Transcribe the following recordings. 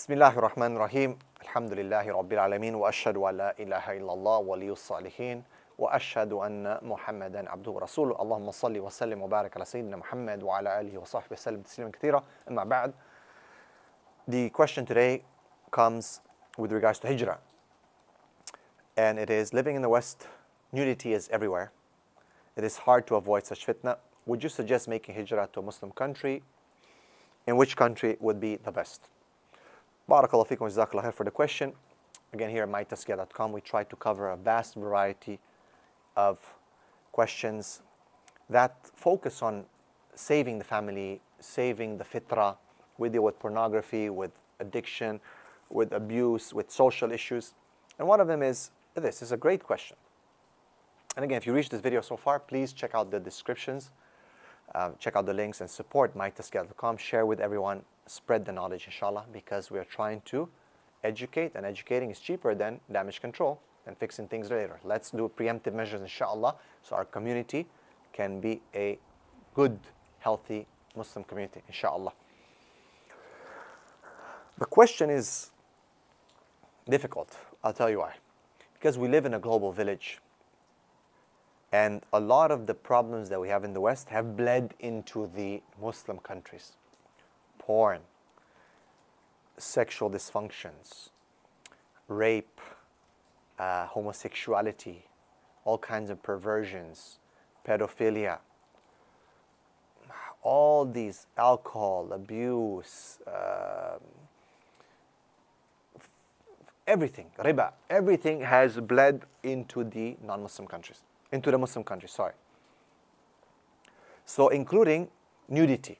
Bismillahir Rahmanir Rahim. Alhamdulillahi Rabbil Alameen. Wa ashhadu an la ilaha illallah waliyus salihin. Wa ashhadu anna Muhammadan abduhu wa rasuluh. Allahumma salli wa sallim wa barik ala Sayyidina Muhammad wa ala alihi wa sahbihi wa sallam tasliman kathira. Amma ba'd. The question today comes with regards to Hijra. And it is, living in the West, nudity is everywhere. It is hard to avoid such fitna. Would you suggest making Hijra to a Muslim country? In which country would be the best? Barakallahu feekum wa jazakallahu khair for the question. Again, here at mytazkiyah.com, we try to cover a vast variety of questions that focus on saving the family, saving the fitrah. We deal with pornography, with addiction, with abuse, with social issues. And one of them is this. It's a great question. And again, if you reached this video so far, please check out the descriptions, check out the links, and support mytazkiyah.com. Share with everyone, spread the knowledge, inshallah, because we are trying to educate, and educating is cheaper than damage control and fixing things later. Let's do preemptive measures, inshallah, so our community can be a good, healthy Muslim community, inshallah. The question is difficult. I'll tell you why. Because we live in a global village, and a lot of the problems that we have in the West have bled into the Muslim countries. Porn, sexual dysfunctions, rape, homosexuality, all kinds of perversions, pedophilia, all these, alcohol, abuse, everything, riba, everything has bled into the non-Muslim countries, into the Muslim countries, sorry. So including nudity.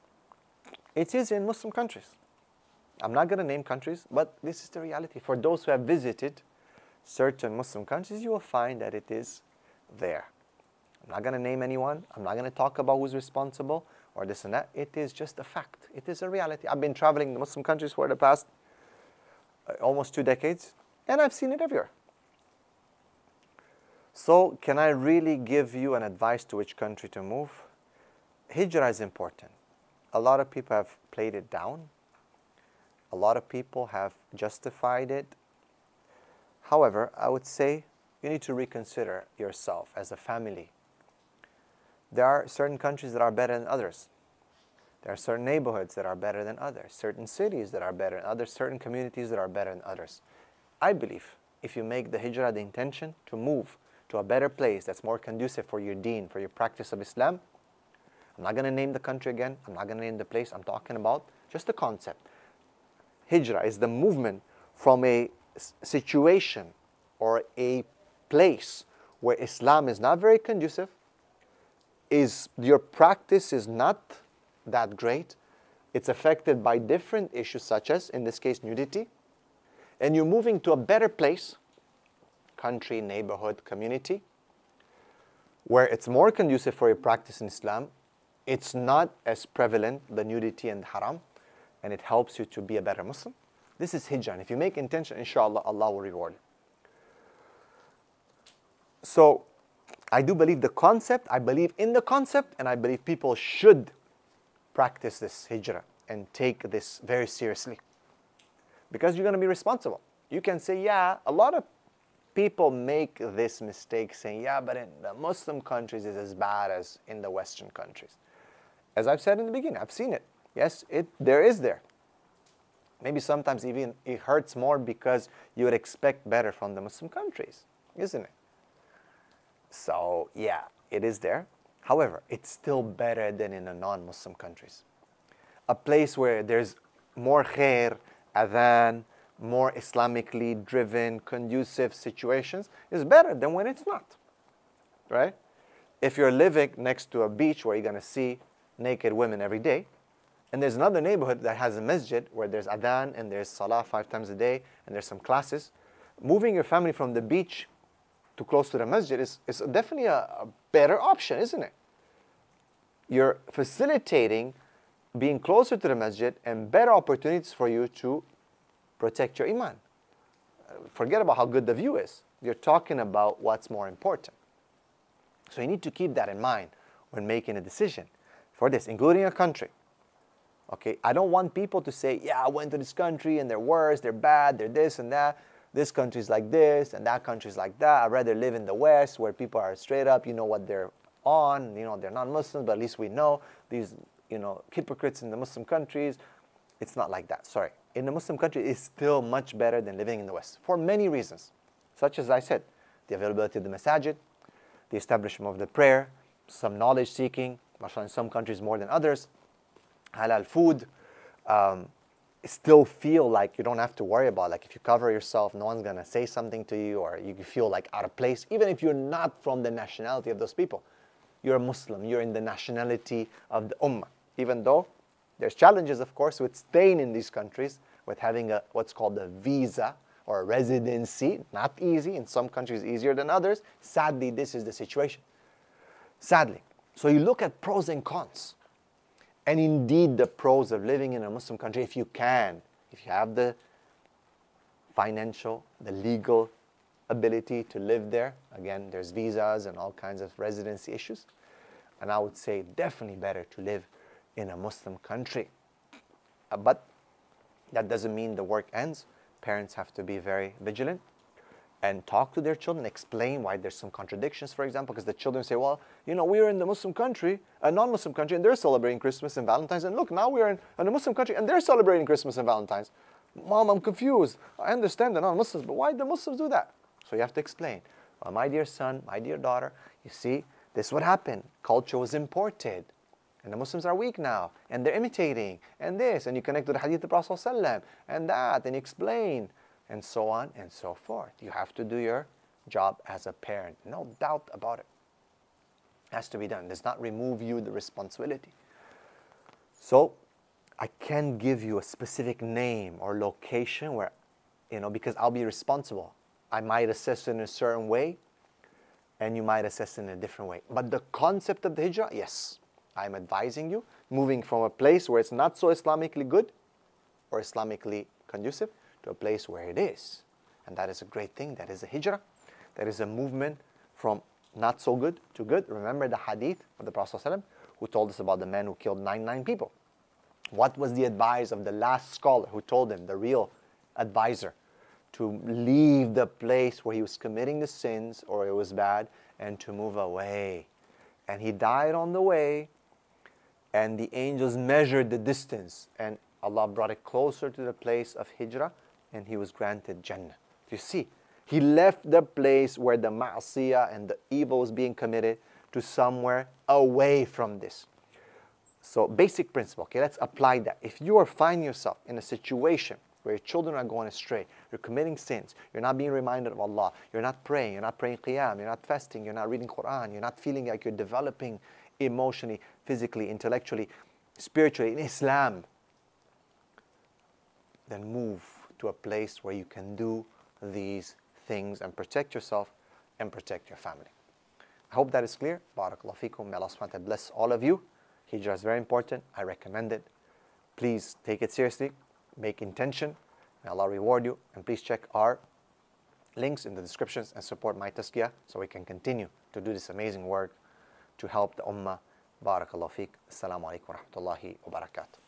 It is in Muslim countries. I'm not going to name countries, but this is the reality. For those who have visited certain Muslim countries, you will find that it is there. I'm not going to name anyone. I'm not going to talk about who's responsible or this and that. It is just a fact. It is a reality. I've been traveling in Muslim countries for the past almost 2 decades, and I've seen it everywhere. So can I really give you an advice to which country to move? Hijra is important. A lot of people have played it down. A lot of people have justified it. However, I would say you need to reconsider yourself as a family. There are certain countries that are better than others. There are certain neighborhoods that are better than others, certain cities that are better than others, certain communities that are better than others. I believe if you make the hijrah the intention to move to a better place that's more conducive for your deen, for your practice of Islam, I'm not going to name the country again, I'm not going to name the place, I'm talking about just the concept. Hijrah is the movement from a situation or a place where Islam is not very conducive, your practice is not that great, it's affected by different issues such as, in this case, nudity, and you're moving to a better place, country, neighborhood, community, where it's more conducive for your practice in Islam. It's not as prevalent, the nudity and haram, and it helps you to be a better Muslim. This is hijrah, and if you make intention, inshallah, Allah will reward you. So, I do believe the concept, I believe in the concept, and I believe people should practice this hijrah and take this very seriously. Because you're going to be responsible. You can say, yeah, a lot of people make this mistake saying, yeah, but in the Muslim countries it's as bad as in the Western countries. As I've said in the beginning, I've seen it. Yes, there is there. Maybe sometimes even it hurts more because you would expect better from the Muslim countries, isn't it? So, yeah, it is there. However, it's still better than in the non-Muslim countries. A place where there's more khair, adhan, more Islamically driven, conducive situations is better than when it's not, right? If you're living next to a beach where you're going to see naked women every day, and there's another neighborhood that has a masjid where there's adhan and there's salah 5 times a day and there's some classes, moving your family from the beach to close to the masjid is definitely a better option, isn't it? You're facilitating being closer to the masjid and better opportunities for you to protect your iman. Forget about how good the view is. You're talking about what's more important. So you need to keep that in mind when making a decision for this, including a country. Okay, I don't want people to say, yeah, I went to this country and they're worse, they're bad, they're this and that. This country's like this and that country's like that. I'd rather live in the West where people are straight up, you know what they're on, you know, they're not Muslims, but at least we know these, you know, hypocrites in the Muslim countries. It's not like that, sorry. In the Muslim country, it's still much better than living in the West for many reasons, such as I said, the availability of the masajid, the establishment of the prayer, some knowledge seeking, mashallah, in some countries more than others, halal food, still feel like you don't have to worry about, like if you cover yourself, no one's gonna say something to you, or you feel like out of place, even if you're not from the nationality of those people. You're a Muslim, you're in the nationality of the Ummah, even though there's challenges, of course, with staying in these countries, with having what's called a visa or a residency. Not easy, in some countries easier than others. Sadly, this is the situation. Sadly. So you look at pros and cons. And indeed, the pros of living in a Muslim country, if you can, if you have the financial, the legal ability to live there. Again, there's visas and all kinds of residency issues. And I would say definitely better to live in a Muslim country. But that doesn't mean the work ends. Parents have to be very vigilant and talk to their children, explain why there's some contradictions, for example, because the children say, well, you know, we're in the Muslim country, a non-Muslim country, and they're celebrating Christmas and Valentine's, and look, now we're in a Muslim country, and they're celebrating Christmas and Valentine's. Mom, I'm confused. I understand they're non-Muslims, but why do the Muslims do that? So you have to explain. Well, my dear son, my dear daughter, you see, this is what happened. Culture was imported. And the Muslims are weak now, and they're imitating, and this, and you connect to the hadith of the Prophet ﷺ, and that, and explain, and so on and so forth. You have to do your job as a parent, no doubt about it. It has to be done. It does not remove you the responsibility. So, I can't give you a specific name or location where, you know, because I'll be responsible. I might assess in a certain way, and you might assess in a different way. But the concept of the hijrah, yes. I'm advising you, moving from a place where it's not so Islamically good or Islamically conducive to a place where it is. And that is a great thing. That is a hijrah. That is a movement from not so good to good. Remember the hadith of the Prophet ﷺ who told us about the man who killed 99 people. What was the advice of the last scholar who told him, the real advisor, to leave the place where he was committing the sins or it was bad and to move away? And he died on the way. And the angels measured the distance, and Allah brought it closer to the place of hijrah, and he was granted Jannah. You see, he left the place where the ma'asiyah and the evil was being committed to somewhere away from this. So basic principle, okay, let's apply that. If you are finding yourself in a situation where your children are going astray, you're committing sins, you're not being reminded of Allah, you're not praying qiyam, you're not fasting, you're not reading Quran, you're not feeling like you're developing emotionally, physically, intellectually, spiritually in Islam, then move to a place where you can do these things and protect yourself and protect your family. I hope that is clear. Barakallahu feekum. May Allah subhanahu wa ta'ala bless all of you. Hijrah is very important. I recommend it. Please take it seriously. Make intention. May Allah reward you. And please check our links in the descriptions and support mytazkiyah so we can continue to do this amazing work to help the ummah. Barakallahu feek. Assalamu alaikum wa rahmatullahi wa barakatuh.